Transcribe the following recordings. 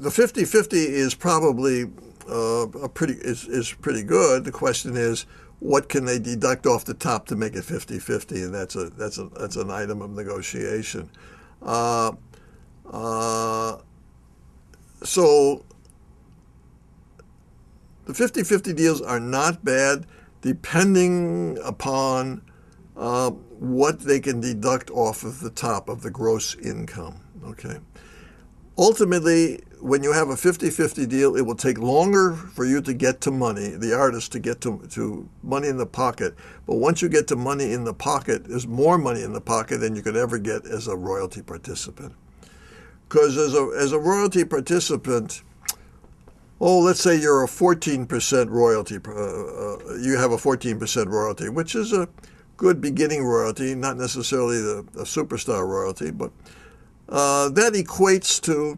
the 50-50 is probably is pretty good. The question is, what can they deduct off the top to make it 50-50, and that's an item of negotiation. So the 50-50 deals are not bad, depending upon what they can deduct off of the top of the gross income. Okay. Ultimately, when you have a 50-50 deal, it will take longer for you to get to money, the artist to get to money in the pocket. But once you get to money in the pocket, there's more money in the pocket than you could ever get as a royalty participant. Because as a royalty participant, let's say you're a 14% royalty, you have a 14% royalty, which is a good beginning royalty, not necessarily a superstar royalty, but that equates to,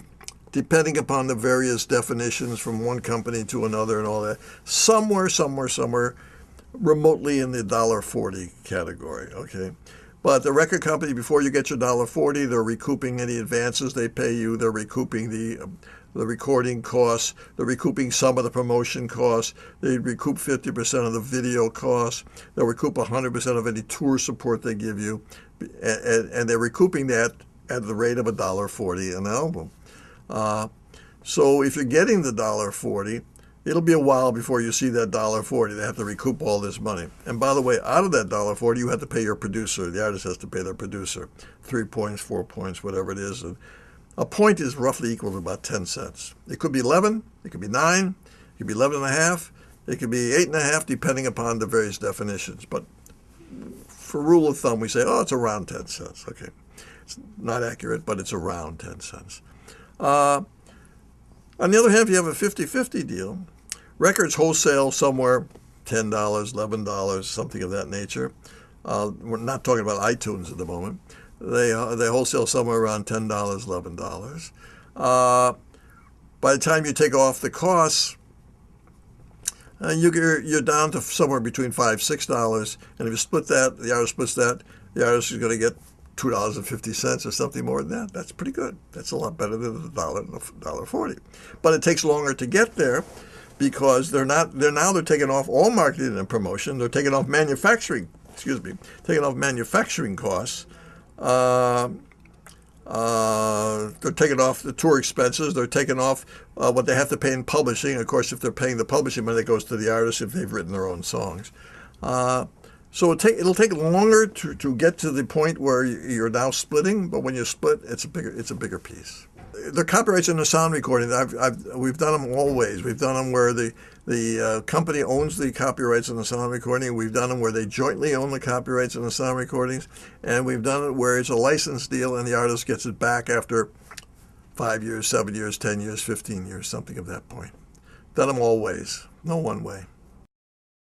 depending upon the various definitions from one company to another and all that, somewhere remotely in the $1.40 category, okay? But the record company, before you get your $1.40, they're recouping any advances they pay you, they're recouping the recording costs, they're recouping some of the promotion costs, they recoup 50% of the video costs, they'll recoup 100% of any tour support they give you, and they're recouping that at the rate of $1.40 an album. So if you're getting the $1.40, it'll be a while before you see that $1.40. They have to recoup all this money. And by the way, out of that $1.40, you have to pay your producer. The artist has to pay their producer 3 points, 4 points, whatever it is. And a point is roughly equal to about 10 cents. It could be 11, it could be 9, it could be 11 and a half, it could be 8 and a half, depending upon the various definitions. But for rule of thumb, we say, it's around 10 cents. Okay. It's not accurate, but it's around 10 cents. On the other hand, if you have a 50-50 deal, records wholesale somewhere $10, $11, something of that nature. We're not talking about iTunes at the moment. They wholesale somewhere around $10, $11. By the time you take off the costs, you're down to somewhere between $5, $6. And if you split that, the artist splits that, the artist is going to get $2.50 or something more than that. That's pretty good. That's a lot better than the $1.40. But it takes longer to get there because they're taking off all marketing and promotion. They're taking off manufacturing costs. They're taking off the tour expenses. They're taking off what they have to pay in publishing. Of course, if they're paying the publishing money, that goes to the artist if they've written their own songs. So it'll take longer to get to the point where you're now splitting, but when you split, it's a bigger piece. The copyrights in the sound recording, we've done them all ways. We've done them where the company owns the copyrights in the sound recording. We've done them where they jointly own the copyrights in the sound recordings, and we've done it where it's a license deal and the artist gets it back after 5 years, 7 years, 10 years, 15 years, something of that point. Done them all ways, no one way.